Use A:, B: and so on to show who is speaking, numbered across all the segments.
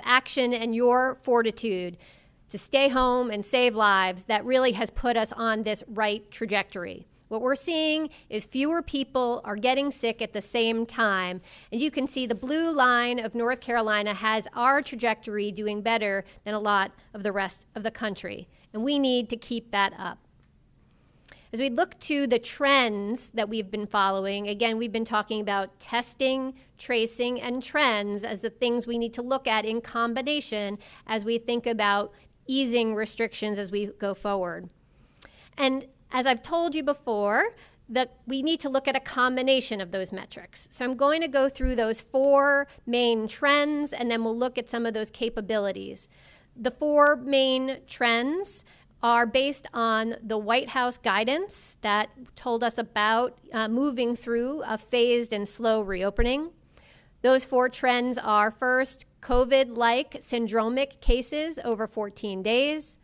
A: action and your fortitude to stay home and save lives that really has put us on this right trajectory. What we're seeing is fewer people are getting sick at the same time. And you can see the blue line of North Carolina has our trajectory doing better than a lot of the rest of the country. And we need to keep that up. As we look to the trends that we've been following, again, we've been talking about testing, tracing, and trends as the things we need to look at in combination as we think about easing restrictions as we go forward. And as I've told you before, that we need to look at a combination of those metrics. So I'm going to go through those 4 main trends, and then we'll look at some of those capabilities. The 4 main trends are based on the White House guidance that told us about moving through a phased and slow reopening. Those 4 trends are, first, COVID-like syndromic cases over 14 days.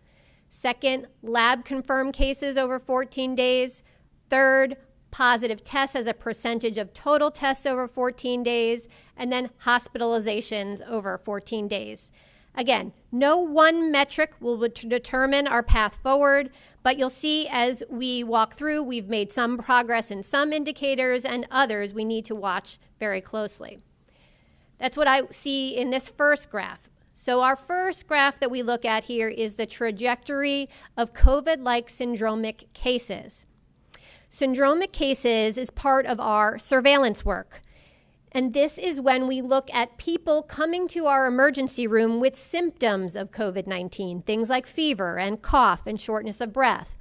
A: Second, lab-confirmed cases over 14 days. Third, positive tests as a percentage of total tests over 14 days. And then hospitalizations over 14 days. Again, no one metric will determine our path forward, but you'll see as we walk through, we've made some progress in some indicators, and others we need to watch very closely. That's what I see in this first graph. So our first graph that we look at here is the trajectory of COVID-like syndromic cases. Syndromic cases is part of our surveillance work. And this is when we look at people coming to our emergency room with symptoms of COVID-19, things like fever and cough and shortness of breath.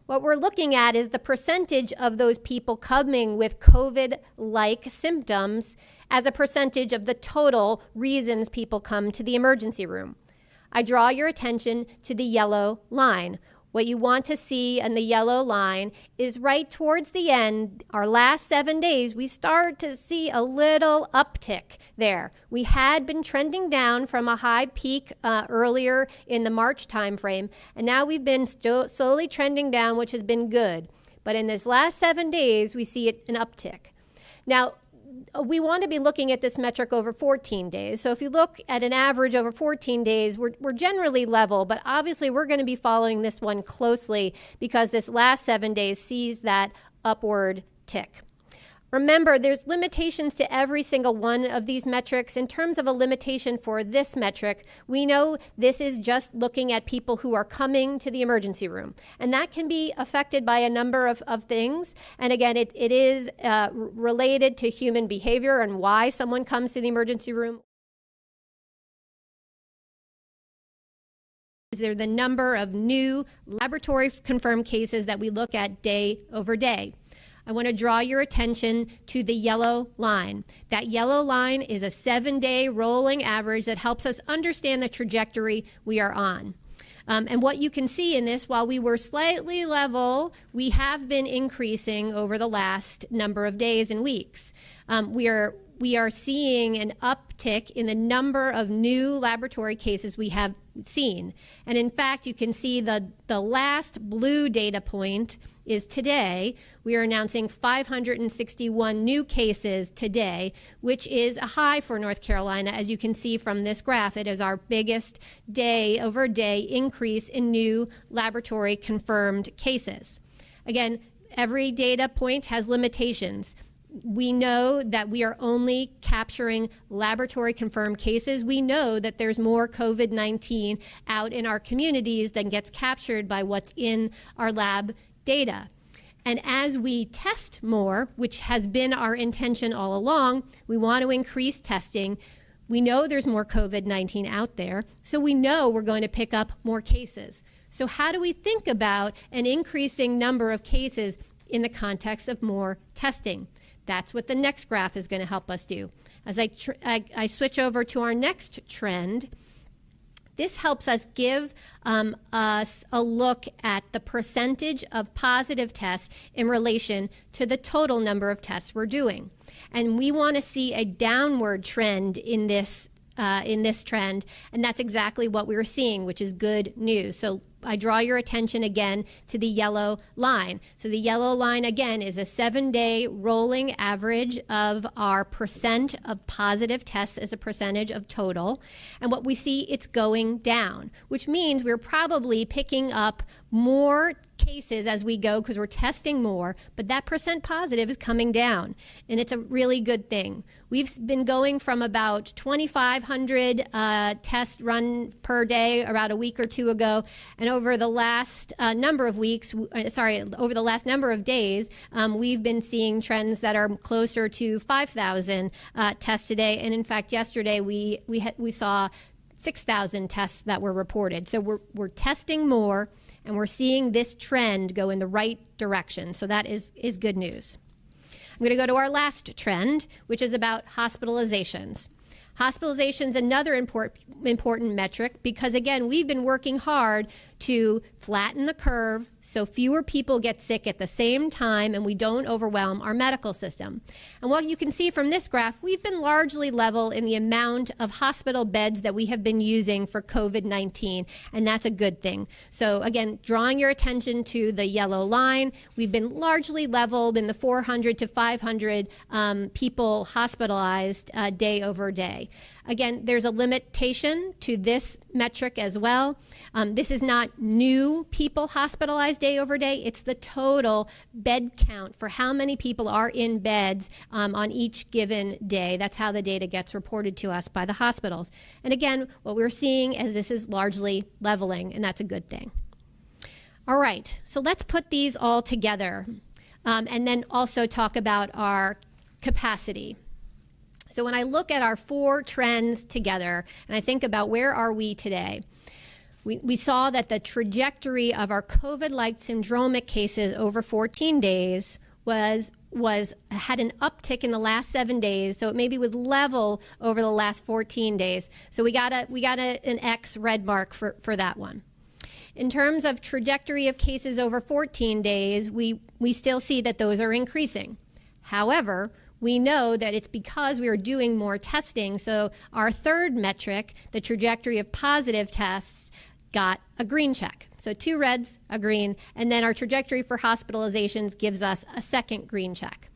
A: What we're looking at is the percentage of those people coming with COVID-like symptoms as a percentage of the total reasons people come to the emergency room. I draw your attention to the yellow line. What you want to see in the yellow line is right towards the end, our last 7 days, we start to see a little uptick there. We had been trending down from a high peak earlier in the March timeframe, and now we've been slowly trending down, which has been good. But in this last 7 days, we see an uptick. Now, we want to be looking at this metric over 14 days. So if you look at an average over 14 days, we're generally level, but obviously we're going to be following this one closely because this last 7 days sees that upward tick. Remember, there's limitations to every single one of these metrics. In terms of a limitation for this metric, we know this is just looking at people who are coming to the emergency room. And that can be affected by a number of things. And again, it is related to human behavior and why someone comes to the emergency room. Is there the number of new laboratory confirmed cases that we look at day over day? I want to draw your attention to the yellow line. That yellow line is a 7-day rolling average that helps us understand the trajectory we are on. And what you can see in this, while we were slightly level, we have been increasing over the last number of days and weeks. We are seeing an uptick in the number of new laboratory cases we have seen. And in fact, you can see the last blue data point is today. We are announcing 561 new cases today, which is a high for North Carolina. As you can see from this graph, it is our biggest day over day increase in new laboratory confirmed cases. Again, every data point has limitations. We know that we are only capturing laboratory confirmed cases. We know that there's more COVID-19 out in our communities than gets captured by what's in our lab data. And as we test more, which has been our intention all along, we want to increase testing. We know there's more COVID-19 out there, so we know we're going to pick up more cases. So how do we think about an increasing number of cases in the context of more testing? That's what the next graph is going to help us do. As I switch over to our next trend, this helps us give us a look at the percentage of positive tests in relation to the total number of tests we're doing. And we want to see a downward trend in this trend, and that's exactly what we're seeing, which is good news. So I draw your attention again to the yellow line. So the yellow line, again, is a 7-day rolling average of our percent of positive tests as a percentage of total. And what we see, it's going down, which means we're probably picking up more cases as we go because we're testing more, but that percent positive is coming down, and it's a really good thing. We've been going from about 2,500 tests run per day about a week or two ago, and over the last number of days, we've been seeing trends that are closer to 5,000 tests a day, and in fact, yesterday we saw 6,000 tests that were reported. So we're testing more, and we're seeing this trend go in the right direction. So that is good news. I'm going to go to our last trend, which is about hospitalizations. Hospitalizations, another important metric, because again, we've been working hard to flatten the curve so fewer people get sick at the same time and we don't overwhelm our medical system. And what you can see from this graph, we've been largely level in the amount of hospital beds that we have been using for COVID-19, and that's a good thing. So again, drawing your attention to the yellow line, we've been largely leveled in the 400 to 500 people hospitalized day over day. Again, there's a limitation to this metric as well. This is not new people hospitalized day over day. It's the total bed count for how many people are in beds on each given day. That's how the data gets reported to us by the hospitals. And again, what we're seeing is this is largely leveling, and that's a good thing. All right, so let's put these all together and then also talk about our capacity. So when I look at our 4 trends together and I think about where are we today, we saw that the trajectory of our COVID-like syndromic cases over 14 days had an uptick in the last 7 days, so it maybe was level over the last 14 days. So we got an X red mark for that one. In terms of trajectory of cases over 14 days, we still see that those are increasing. However, we know that it's because we are doing more testing. So our third metric, the trajectory of positive tests, got a green check. So 2 reds, a green, and then our trajectory for hospitalizations gives us a second green check.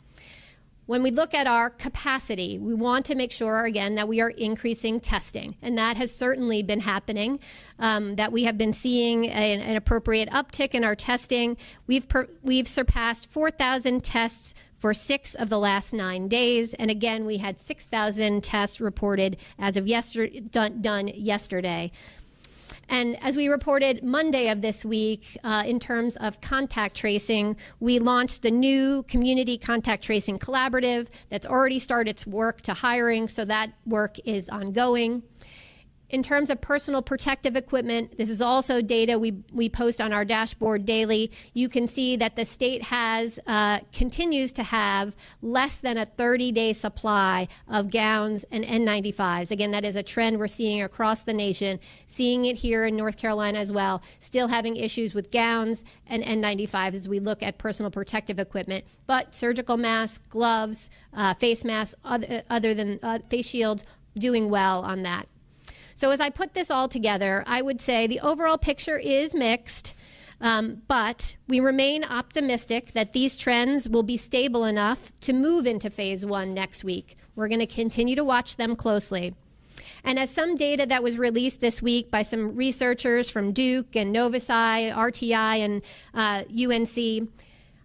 A: When we look at our capacity, we want to make sure, again, that we are increasing testing, and that has certainly been happening, that we have been seeing an appropriate uptick in our testing. We've surpassed 4,000 tests for 6 of the last 9 days. And again, we had 6,000 tests reported as of done yesterday. And as we reported Monday of this week, in terms of contact tracing, we launched the new Community Contact Tracing Collaborative that's already started its work to hiring, so that work is ongoing. In terms of personal protective equipment, this is also data we post on our dashboard daily. You can see that the state continues to have less than a 30-day supply of gowns and N95s. Again, that is a trend we're seeing across the nation, seeing it here in North Carolina as well, still having issues with gowns and N95s as we look at personal protective equipment. But surgical masks, gloves, face masks, other than face shields, doing well on that. So as I put this all together, I would say the overall picture is mixed, but we remain optimistic that these trends will be stable enough to move into phase 1 next week. We're going to continue to watch them closely. And as some data that was released this week by some researchers from Duke and Novosci, RTI, and UNC,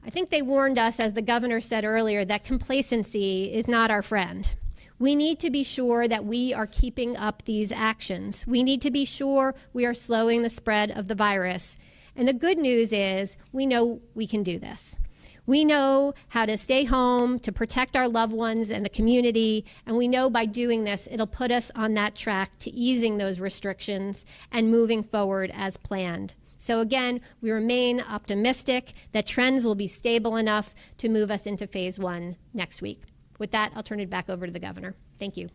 A: I think they warned us, as the governor said earlier, that complacency is not our friend. We need to be sure that we are keeping up these actions. We need to be sure we are slowing the spread of the virus. And the good news is we know we can do this. We know how to stay home, to protect our loved ones and the community, and we know by doing this, it'll put us on that track to easing those restrictions and moving forward as planned. So again, we remain optimistic that trends will be stable enough to move us into phase 1 next week. With that, I'll turn it back over to the governor. Thank you.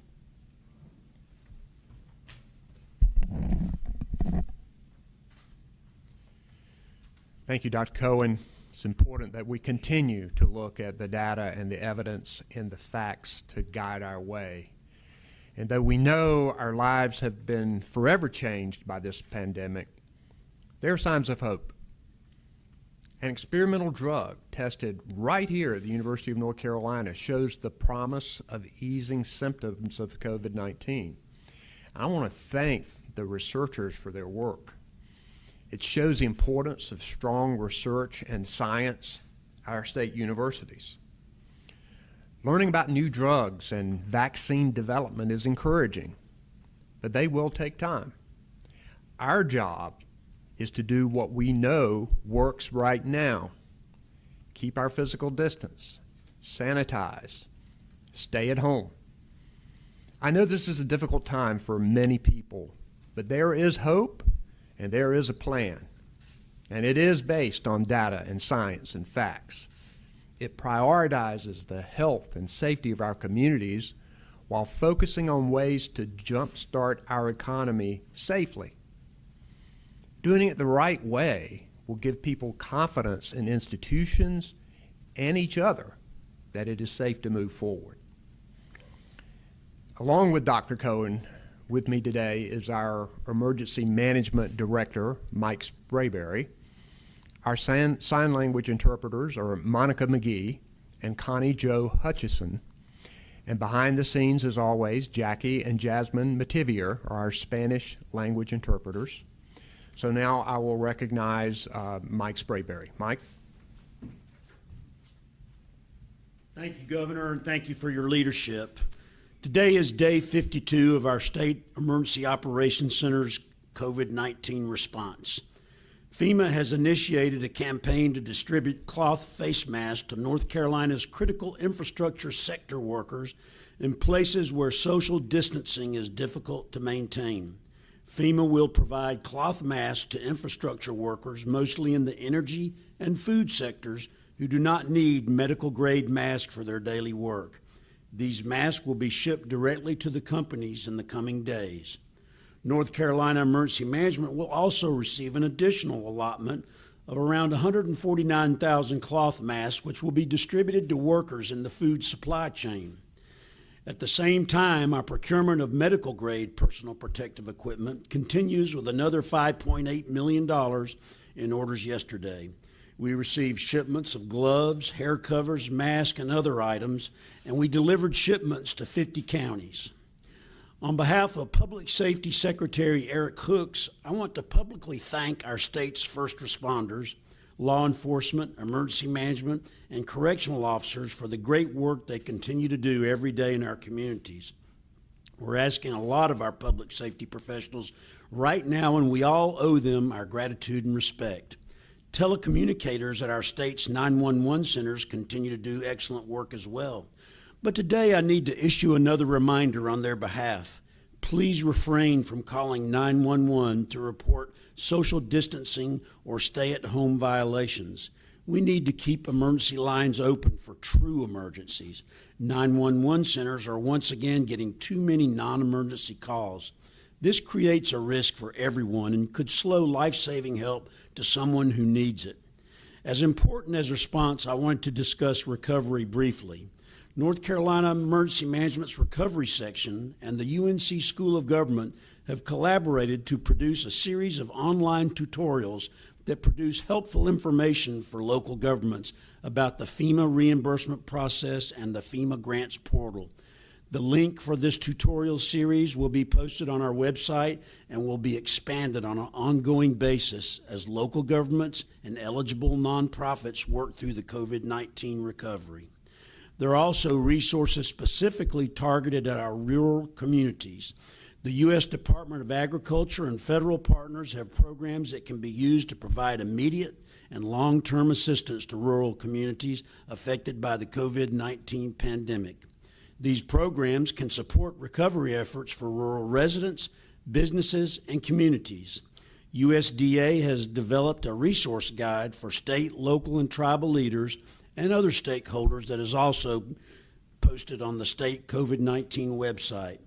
B: Thank you, Dr. Cohen. It's important that we continue to look at the data and the evidence and the facts to guide our way. And though we know our lives have been forever changed by this pandemic, There are signs of hope. An experimental drug tested right here at the University of North Carolina shows the promise of easing symptoms of COVID-19. I want to thank the researchers for their work. It shows the importance of strong research and science at our state universities. Learning about new drugs and vaccine development is encouraging, but they will take time. Our job is to do what we know works right now. Keep our physical distance, sanitize, stay at home. I know this is a difficult time for many people, but there is hope and there is a plan, and it is based on data and science and facts. It prioritizes the health and safety of our communities while focusing on ways to jumpstart our economy safely. Doing it the right way will give people confidence in institutions and each other that it is safe to move forward. Along with Dr. Cohen, with me today is our Emergency Management Director, Mike Sprayberry. Our sign language interpreters are Monica McGee and Connie Jo Hutchison. And behind the scenes, as always, Jackie and Jasmine Mativier are our Spanish language interpreters. So now I will recognize Mike Sprayberry. Mike?
C: Thank you, Governor, and thank you for your leadership. Today is day 52 of our State Emergency Operations Center's COVID-19 response. FEMA has initiated a campaign to distribute cloth face masks to North Carolina's critical infrastructure sector workers in places where social distancing is difficult to maintain. FEMA will provide cloth masks to infrastructure workers, mostly in the energy and food sectors, who do not need medical-grade masks for their daily work. These masks will be shipped directly to the companies in the coming days. North Carolina Emergency Management will also receive an additional allotment of around 149,000 cloth masks, which will be distributed to workers in the food supply chain. At the same time, our procurement of medical-grade personal protective equipment continues with another $5.8 million in orders yesterday. We received shipments of gloves, hair covers, masks, and other items, and we delivered shipments to 50 counties. On behalf of Public Safety Secretary Eric Hooks, I want to publicly thank our state's first responders, law enforcement, emergency management, and correctional officers for the great work they continue to do every day in our communities. We're asking a lot of our public safety professionals right now, and we all owe them our gratitude and respect. Telecommunicators at our state's 911 centers continue to do excellent work as well. But today I need to issue another reminder on their behalf. Please refrain from calling 911 to report social distancing or stay-at-home violations. We need to keep emergency lines open for true emergencies. 911 centers are once again getting too many non-emergency calls. This creates a risk for everyone and could slow life-saving help to someone who needs it. As important as response, I wanted to discuss recovery briefly. North Carolina Emergency Management's Recovery Section and the UNC School of Government have collaborated to produce a series of online tutorials that produce helpful information for local governments about the FEMA reimbursement process and the FEMA grants portal. The link for this tutorial series will be posted on our website and will be expanded on an ongoing basis as local governments and eligible nonprofits work through the COVID-19 recovery. There are also resources specifically targeted at our rural communities. The U.S. Department of Agriculture and federal partners have programs that can be used to provide immediate and long-term assistance to rural communities affected by the COVID-19 pandemic. These programs can support recovery efforts for rural residents, businesses, and communities. USDA has developed a resource guide for state, local, and tribal leaders and other stakeholders that is also posted on the state COVID-19 website.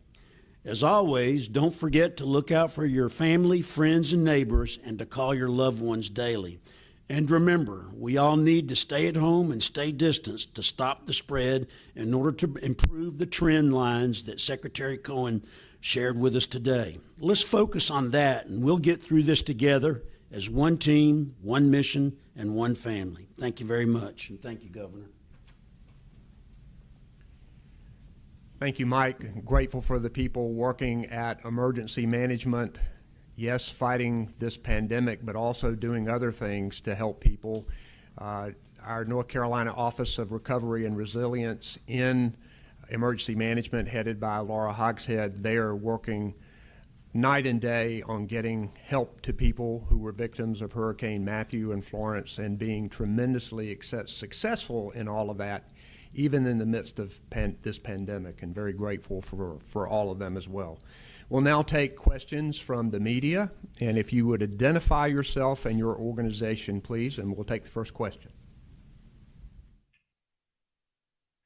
C: As always, don't forget to look out for your family, friends, and neighbors, and to call your loved ones daily. And remember, we all need to stay at home and stay distanced to stop the spread in order to improve the trend lines that Secretary Cohen shared with us today. Let's focus on that, and we'll get through this together, as one team, one mission, and one family. Thank you very much, and thank you, Governor.
B: Thank you, Mike. Grateful for the people working at emergency management. Yes, fighting this pandemic, but also doing other things to help people. Our North Carolina Office of Recovery and Resilience in Emergency Management, headed by Laura Hogshead, they are working night and day on getting help to people who were victims of Hurricane Matthew and Florence, and being tremendously successful in all of that, even in the midst of this pandemic, and very grateful for all of them as well. We'll now take questions from the media, and if you would identify yourself and your organization, please, and we'll take the first question.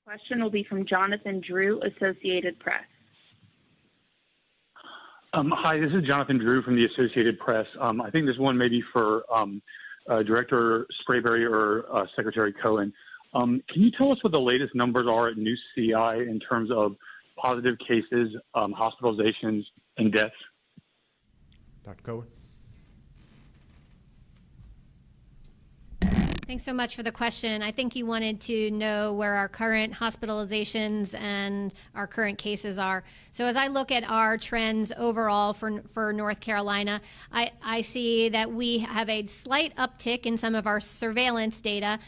D: Question will be from Jonathan Drew, Associated Press.
E: Hi, this is Jonathan Drew from the Associated Press. I think this one may be for Director Sprayberry or Secretary Cohen. Can you tell us what the latest numbers are at New CI in terms of positive cases, hospitalizations, and deaths?
B: Dr. Cohen.
A: Thanks so much for the question. I think you wanted to know where our current hospitalizations and our current cases are. So as I look at our trends overall for North Carolina, I see that we have a slight uptick in some of our surveillance data.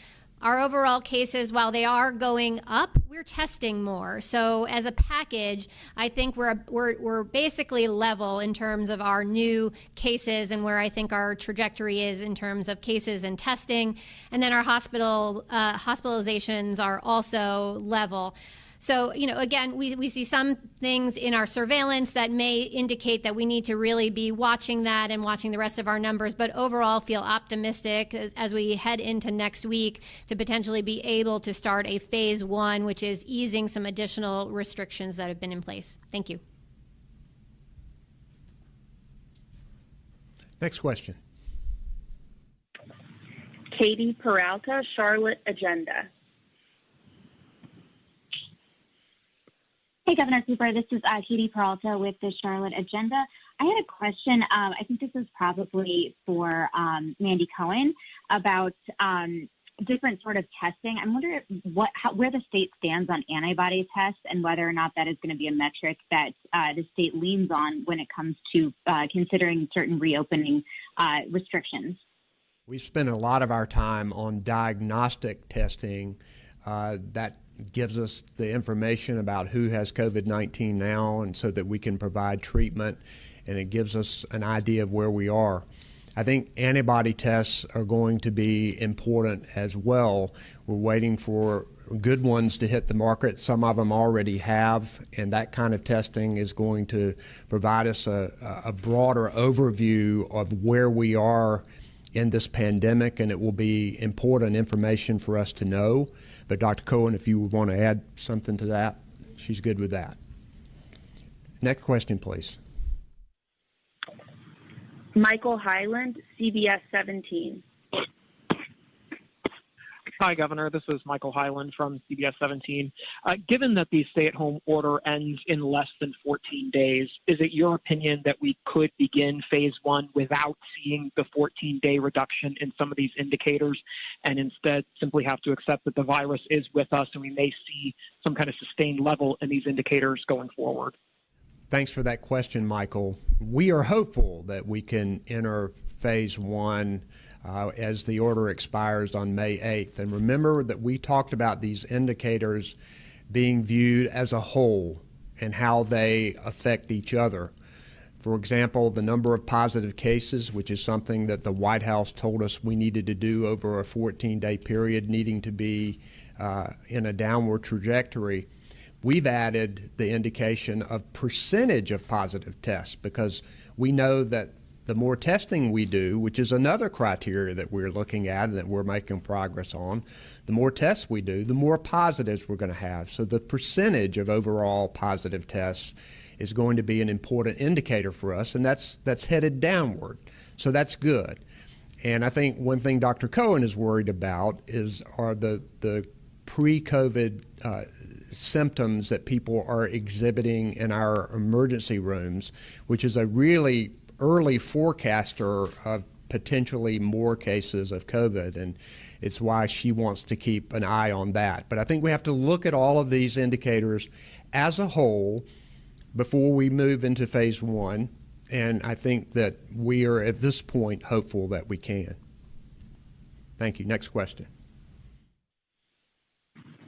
A: Our overall cases, while they are going up, we're testing more. So as a package, I think we're basically level in terms of our new cases and where I think our trajectory is in terms of cases and testing. And then our hospitalizations are also level. So, again, we see some things in our surveillance that may indicate that we need to really be watching that and watching the rest of our numbers, but overall feel optimistic as we head into next week to potentially be able to start a phase 1, which is easing some additional restrictions that have been in place. Thank you.
B: Next question.
D: Katie Peralta, Charlotte Agenda.
F: Hey, Governor Cooper, this is Katie Peralta with the Charlotte Agenda. I had a question. I think this is probably for Mandy Cohen about different sort of testing. I'm wondering where the state stands on antibody tests and whether or not that is going to be a metric that the state leans on when it comes to considering certain reopening restrictions.
B: We've spent a lot of our time on diagnostic testing that gives us the information about who has COVID-19 now, and so that we can provide treatment, and it gives us an idea of where we are. I think antibody tests are going to be important as well. We're waiting for good ones to hit the market. Some of them already have, and that kind of testing is going to provide us a broader overview of where we are in this pandemic, and it will be important information for us to know. But Dr. Cohen, if you would want to add something to that, she's good with that. Next question, please.
D: Michael Hyland, CBS 17.
G: Hi, Governor. This is Michael Hyland from CBS 17. Given that the stay-at-home order ends in less than 14 days, is it your opinion that we could begin phase 1 without seeing the 14-day reduction in some of these indicators, and instead simply have to accept that the virus is with us and we may see some kind of sustained level in these indicators going forward?
B: Thanks for that question, Michael. We are hopeful that we can enter phase 1 as the order expires on May 8th. And remember that we talked about these indicators being viewed as a whole and how they affect each other. For example, the number of positive cases, which is something that the White House told us we needed to do over a 14-day period, needing to be in a downward trajectory. We've added the indication of percentage of positive tests, because we know that the more testing we do, which is another criteria that we're looking at and that we're making progress on, the more tests we do, the more positives we're going to have. So the percentage of overall positive tests is going to be an important indicator for us, and that's headed downward. So that's good. And I think one thing Dr. Cohen is worried about are the pre-COVID symptoms that people are exhibiting in our emergency rooms, which is a really early forecaster of potentially more cases of COVID, and it's why she wants to keep an eye on that. But I think we have to look at all of these indicators as a whole before we move into phase one, and I think that we are at this point hopeful that we can. Thank you. Next question.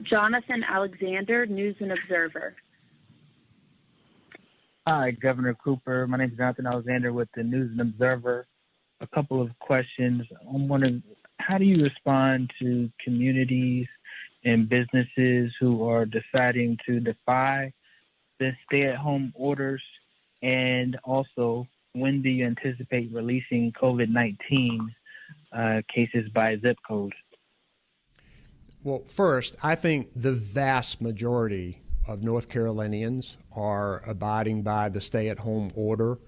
D: Jonathan Alexander, News and Observer.
H: Hi, Governor Cooper. My name is Jonathan Alexander with the News and Observer. A couple of questions. I'm wondering, how do you respond to communities and businesses who are deciding to defy the stay-at-home orders? And also, when do you anticipate releasing COVID-19 cases by zip code?
B: Well, first, I think the vast majority of North Carolinians are abiding by the stay-at-home order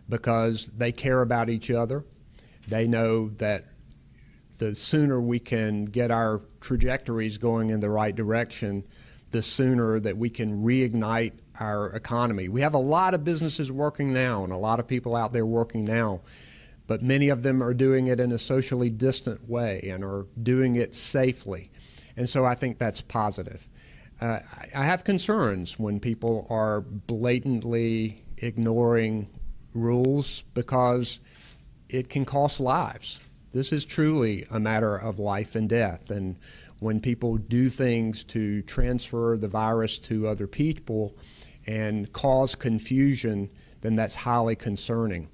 B: because they care about each other. They know that the sooner we can get our trajectories going in the right direction, the sooner that we can reignite our economy. We have a lot of businesses working now and a lot of people out there working now, but many of them are doing it in a socially distant way and are doing it safely. And so I think that's positive. I have concerns when people are blatantly ignoring rules because it can cost lives. This is truly a matter of life and death. And when people do things to transfer the virus to other people and cause confusion, then that's highly concerning.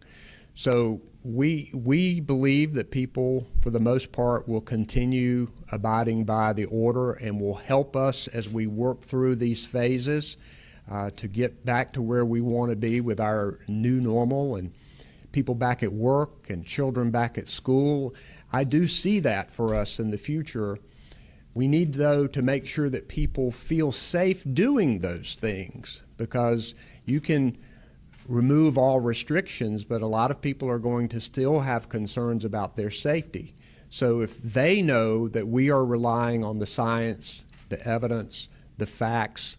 B: So we believe that people, for the most part, will continue abiding by the order and will help us as we work through these phases to get back to where we want to be with our new normal and people back at work and children back at school. I do see that for us in the future. We need, though, to make sure that people feel safe doing those things, because you can remove all restrictions, but a lot of people are going to still have concerns about their safety. So if they know that we are relying on the science, the evidence, the facts,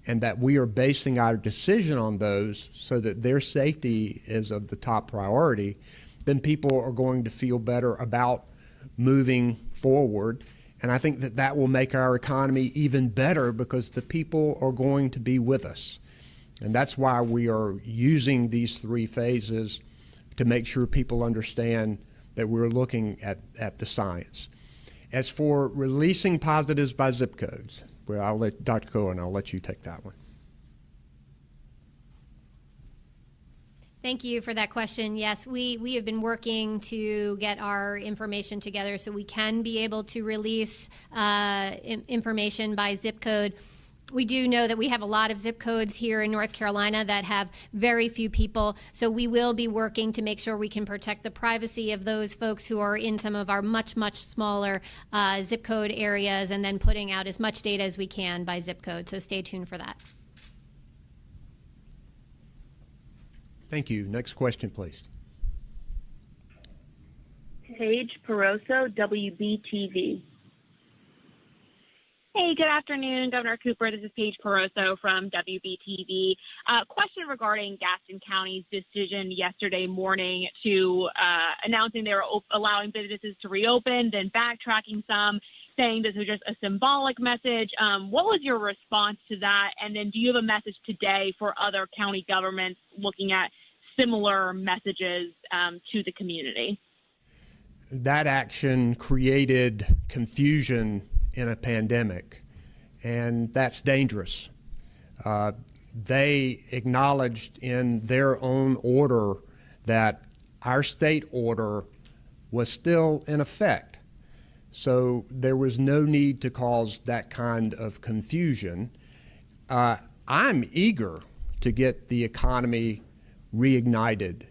B: and that we are basing our decision on those so that their safety is of the top priority, then people are going to feel better about moving forward. And I think that that will make our economy even better because the people are going to be with us. And that's why we are using these three phases to make sure people understand that we're looking at the science. As for releasing positives by zip codes, well, I'll let Dr. Cohen, I'll let you take that one.
A: Thank you for that question. Yes, we have been working to get our information together so we can be able to release information by zip code. We do know that we have a lot of zip codes here in North Carolina that have very few people, so we will be working to make sure we can protect the privacy of those folks who are in some of our much, much smaller zip code areas, and then putting out as much data as we can by zip code, so stay tuned for that.
B: Thank you. Next question, please.
D: Paige Peroso, WBTV.
I: Hey, good afternoon, Governor Cooper. This is Paige Peroso from WBTV. Question regarding Gaston County's decision yesterday morning to announcing they were allowing businesses to reopen, then backtracking some, saying this was just a symbolic message. What was your response to that? And then do you have a message today for other county governments looking at similar messages to the community?
B: That action created confusion in a pandemic, and that's dangerous. They acknowledged in their own order that our state order was still in effect. So there was no need to cause that kind of confusion. I'm eager to get the economy reignited.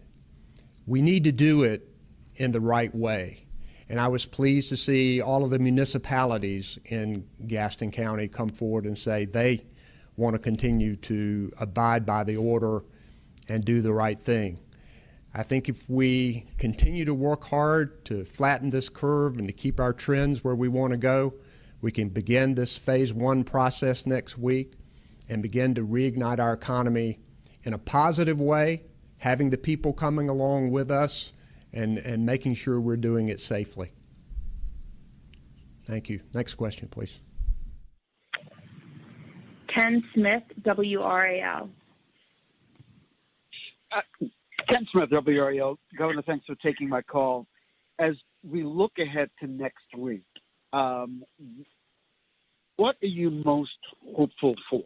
B: We need to do it in the right way. And I was pleased to see all of the municipalities in Gaston County come forward and say they want to continue to abide by the order and do the right thing. I think if we continue to work hard to flatten this curve and to keep our trends where we want to go, we can begin this phase one process next week and begin to reignite our economy in a positive way, having the people coming along with us and making sure we're doing it safely. Thank you. Next question, please.
D: Ken Smith, WRAL.
J: Ken Smith, WRAL. Governor, thanks for taking my call. As we look ahead to next week, what are you most hopeful for?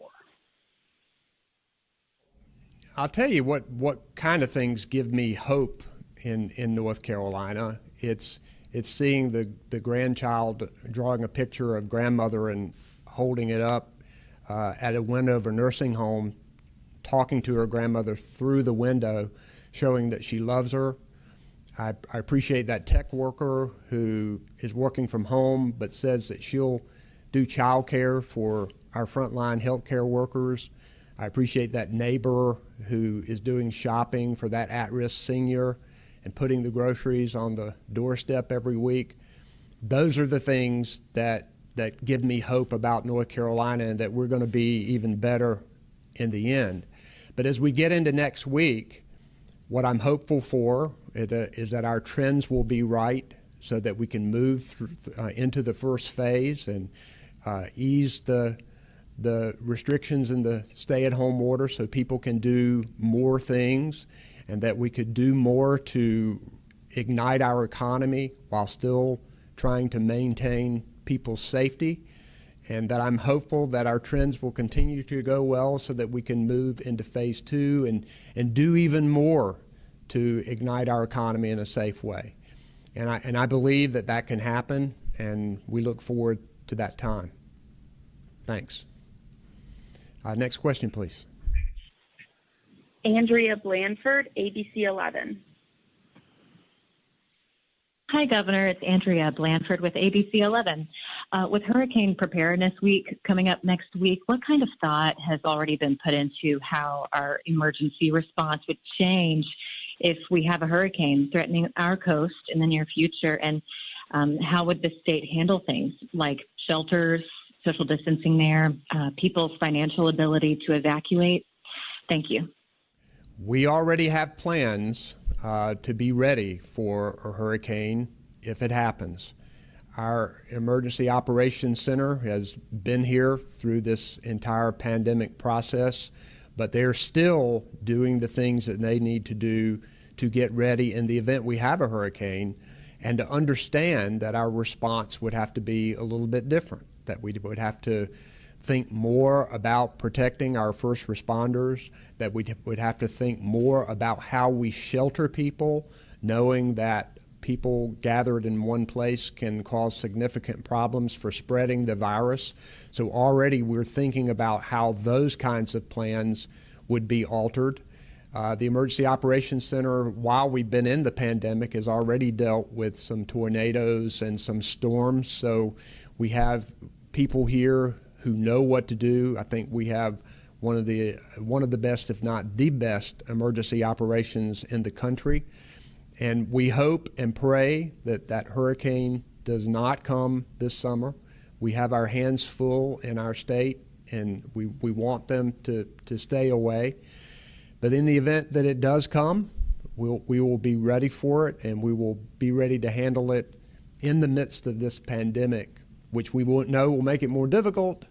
B: I'll tell you what kind of things give me hope in North Carolina. It's seeing the grandchild drawing a picture of grandmother and holding it up at a window of a nursing home, talking to her grandmother through the window, showing that she loves her. I appreciate that tech worker who is working from home but says that she'll do child care for our frontline healthcare workers. I appreciate that neighbor who is doing shopping for that at-risk senior and putting the groceries on the doorstep every week. Those are the things that give me hope about North Carolina and that we're going to be even better in the end. But as we get into next week, what I'm hopeful for is that our trends will be right so that we can move through, into the first phase and ease the restrictions in the stay-at-home order so people can do more things, and that we could do more to ignite our economy while still trying to maintain people's safety, and that I'm hopeful that our trends will continue to go well so that we can move into phase two and do even more to ignite our economy in a safe way. And I believe that can happen, and we look forward to that time. Thanks. Next question, please.
D: Andrea Blanford, ABC 11.
K: Hi, Governor. It's Andrea Blanford with ABC 11. With Hurricane Preparedness Week coming up next week, what kind of thought has already been put into how our emergency response would change if we have a hurricane threatening our coast in the near future? And how would the state handle things like shelters, social distancing there, people's financial ability to evacuate? Thank you.
B: We already have plans to be ready for a hurricane if it happens. Our Emergency Operations Center has been here through this entire pandemic process, but they're still doing the things that they need to do to get ready in the event we have a hurricane, and to understand that our response would have to be a little bit different, that we would have to think more about protecting our first responders, that we would have to think more about how we shelter people, knowing that people gathered in one place can cause significant problems for spreading the virus. So already we're thinking about how those kinds of plans would be altered. The Emergency Operations Center, while we've been in the pandemic, has already dealt with some tornadoes and some storms. So we have people here who know what to do. I think we have one of the best, if not the best, emergency operations in the country. And we hope and pray that that hurricane does not come this summer. We have our hands full in our state, and we want them to stay away. But in the event that it does come, we will be ready for it, and we will be ready to handle it in the midst of this pandemic, which we won't know will make it more difficult,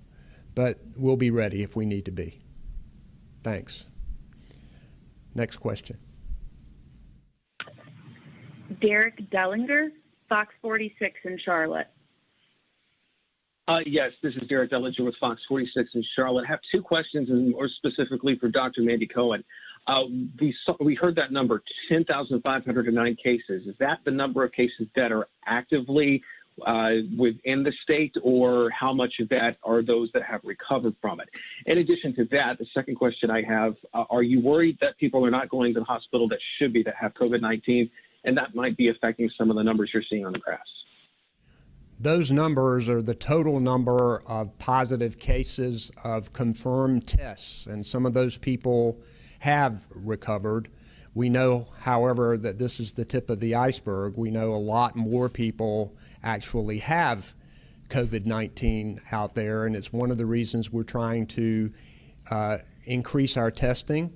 B: but we'll be ready if we need to be. Thanks. Next question.
D: Derek Dellinger, Fox 46 in Charlotte.
L: Yes, this is Derek Dellinger with Fox 46 in Charlotte. I have two questions, and more specifically for Dr. Mandy Cohen. We heard that number, 10,509 cases. Is that the number of cases that are actively within the state, or how much of that are those that have recovered from it? In addition to that, the second question I have, are you worried that people are not going to the hospital that should be, that have COVID-19, and that might be affecting some of the numbers you're seeing on the graphs?
B: Those numbers are the total number of positive cases of confirmed tests, and some of those people have recovered. We know, however, that this is the tip of the iceberg. We know a lot more people actually have COVID-19 out there, and it's one of the reasons we're trying to increase our testing.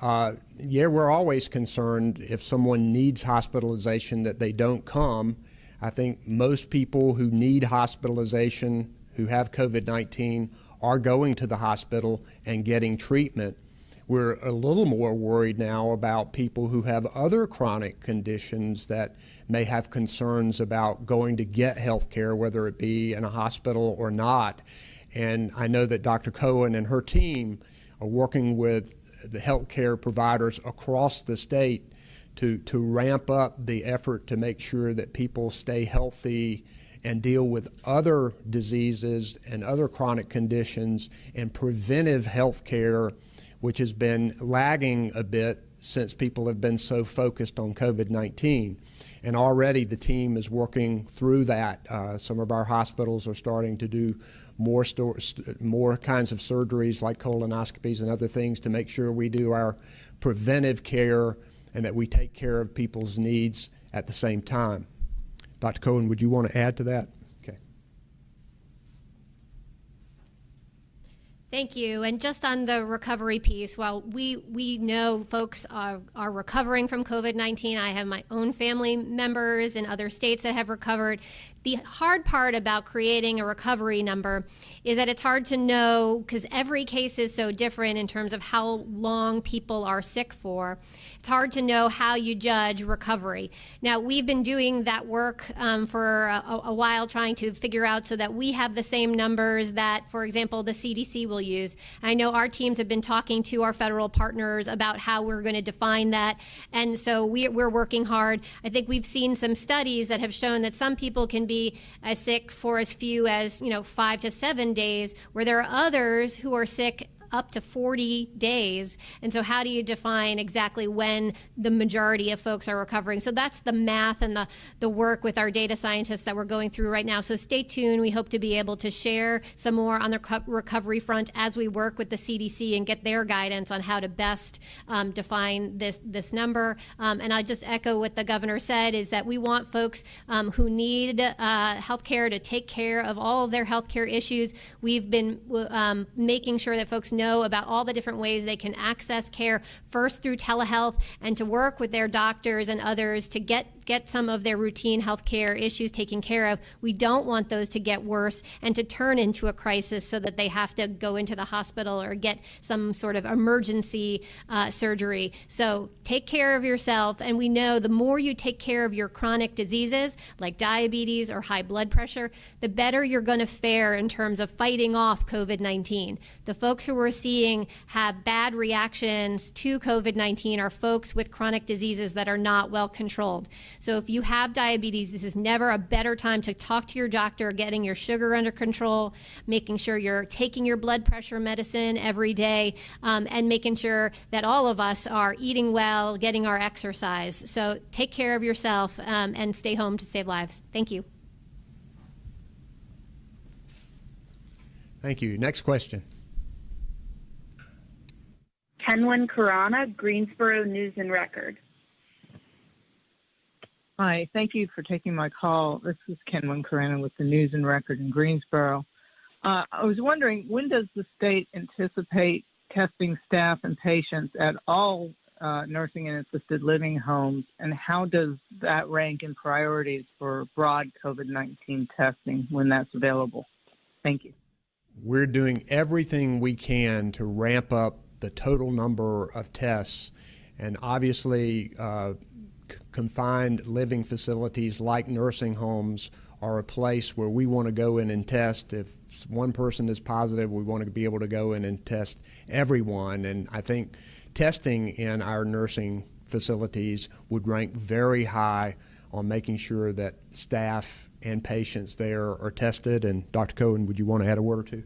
B: Yeah, we're always concerned if someone needs hospitalization that they don't come. I think most people who need hospitalization, who have COVID-19, are going to the hospital and getting treatment. We're a little more worried now about people who have other chronic conditions that may have concerns about going to get health care, whether it be in a hospital or not. And I know that Dr. Cohen and her team are working with the healthcare providers across the state to ramp up the effort to make sure that people stay healthy and deal with other diseases and other chronic conditions, and preventive health care, which has been lagging a bit since people have been so focused on COVID-19. And already the team is working through that. Some of our hospitals are starting to do more kinds of surgeries like colonoscopies and other things to make sure we do our preventive care and that we take care of people's needs at the same time. Dr. Cohen, would you want to add to that? Okay.
A: Thank you. And just on the recovery piece, while we know folks are recovering from COVID-19, I have my own family members in other states that have recovered. The hard part about creating a recovery number is that it's hard to know, because every case is so different in terms of how long people are sick for. It's hard to know how you judge recovery. Now, we've been doing that work for a while, trying to figure out so that we have the same numbers that, for example, the CDC will use. I know our teams have been talking to our federal partners about how we're going to define that, and so we're working hard. I think we've seen some studies that have shown that some people can be as sick for as few as 5 to 7 days, where there are others who are sick up to 40 days. And so how do you define exactly when the majority of folks are recovering? So that's the math and the work with our data scientists that we're going through right now. So stay tuned. We hope to be able to share some more on the recovery front as we work with the CDC and get their guidance on how to best define this number. And I'll just echo what the governor said, is that we want folks who need health care to take care of all of their health care issues. We've been making sure that folks know about all the different ways they can access care, first through telehealth, and to work with their doctors and others to get some of their routine health care issues taken care of. We don't want those to get worse and to turn into a crisis so that they have to go into the hospital or get some sort of emergency surgery. So take care of yourself, and we know the more you take care of your chronic diseases like diabetes or high blood pressure, the better you're going to fare in terms of fighting off COVID-19. The folks who we're seeing have bad reactions to COVID-19 are folks with chronic diseases that are not well controlled. So if you have diabetes, this is never a better time to talk to your doctor, getting your sugar under control, making sure you're taking your blood pressure medicine every day, and making sure that all of us are eating well, getting our exercise. So take care of yourself and stay home to save lives. Thank you.
B: Thank you. Next question.
D: Kenwin Karana, Greensboro News and Record.
M: Hi, thank you for taking my call. This is Kenwin Karana with the News and Record in Greensboro. I was wondering, when does the state anticipate testing staff and patients at all nursing and assisted living homes, and how does that rank in priorities for broad COVID-19 testing when that's available? Thank you.
B: We're doing everything we can to ramp up the total number of tests, and obviously confined living facilities like nursing homes are a place where we want to go in and test. If one person is positive, we want to be able to go in and test everyone. And I think testing in our nursing facilities would rank very high on making sure that staff and patients there are tested. And Dr. Cohen, would you want to add a word or two?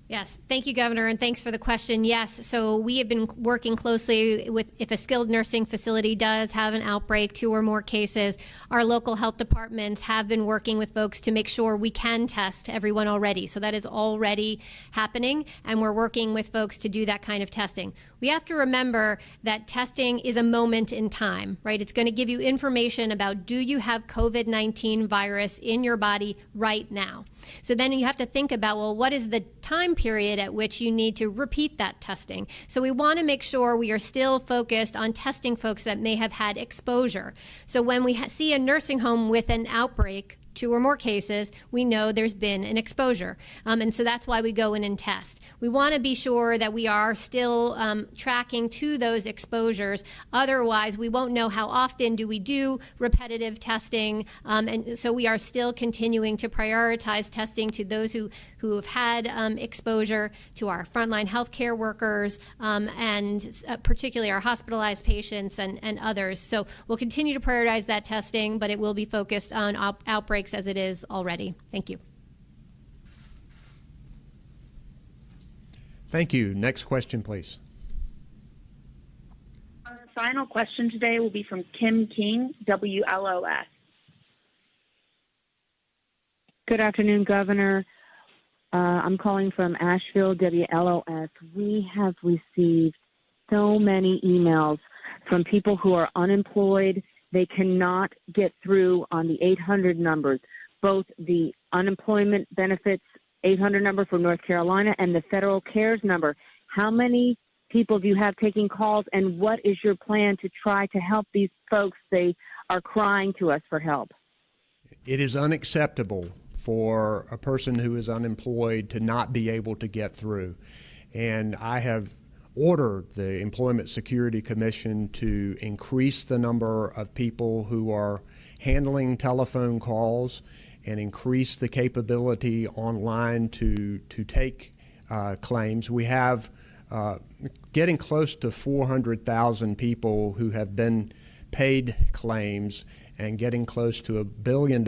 A: Yes, thank you, Governor, and thanks for the question. Yes, so we have been working closely with, if a skilled nursing facility does have an outbreak, 2 or more cases, our local health departments have been working with folks to make sure we can test everyone already. So that is already happening, and we're working with folks to do that kind of testing. We have to remember that testing is a moment in time, right? It's going to give you information about, do you have COVID-19 virus in your body right now? So then you have to think about, well, what is the time period at which you need to repeat that testing? So we want to make sure we are still focused on testing folks that may have had exposure. So when we see a nursing home with an outbreak, 2 or more cases, we know there's been an exposure. And so that's why we go in and test. We want to be sure that we are still tracking to those exposures. Otherwise, we won't know how often do we do repetitive testing. And so we are still continuing to prioritize testing to those who have had exposure, to our frontline healthcare workers, and particularly our hospitalized patients and others. So we'll continue to prioritize that testing, but it will be focused on outbreaks as it is already. Thank you.
B: Thank you. Next question, please.
D: Our final question today will be from Kim King, WLOS.
N: Good afternoon, Governor. I'm calling from Asheville, WLOS. We have received so many emails from people who are unemployed. They cannot get through on the 800 numbers, both the unemployment benefits 800 number for North Carolina and the federal CARES number. How many people do you have taking calls, and what is your plan to try to help these folks? They are crying to us for help.
B: It is unacceptable for a person who is unemployed to not be able to get through. And I have ordered the Employment Security Commission to increase the number of people who are handling telephone calls and increase the capability online to take claims. We have getting close to 400,000 people who have been paid claims and getting close to $1 billion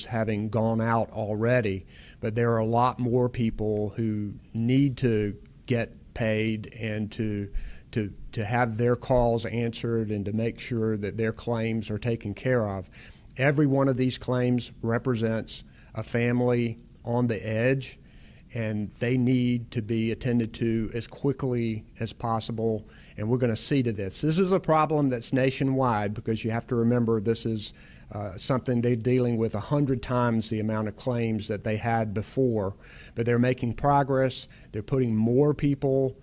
B: having gone out already. But there are a lot more people who need to get paid and to have their calls answered and to make sure that their claims are taken care of. Every one of these claims represents a family on the edge, and they need to be attended to as quickly as possible, and we're going to see to this. This is a problem that's nationwide, because you have to remember this is something they're dealing with 100 times the amount of claims that they had before, but they're making progress. They're putting more people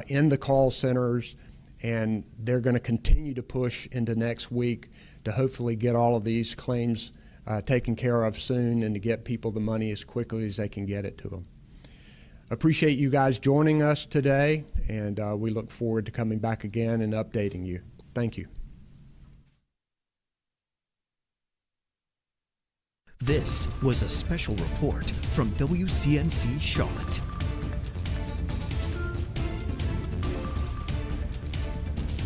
B: in the call centers, and they're going to continue to push into next week to hopefully get all of these claims taken care of soon and to get people the money as quickly as they can get it to them. Appreciate you guys joining us today, and we look forward to coming back again and updating you. Thank you.
O: This was a special report from WCNC Charlotte.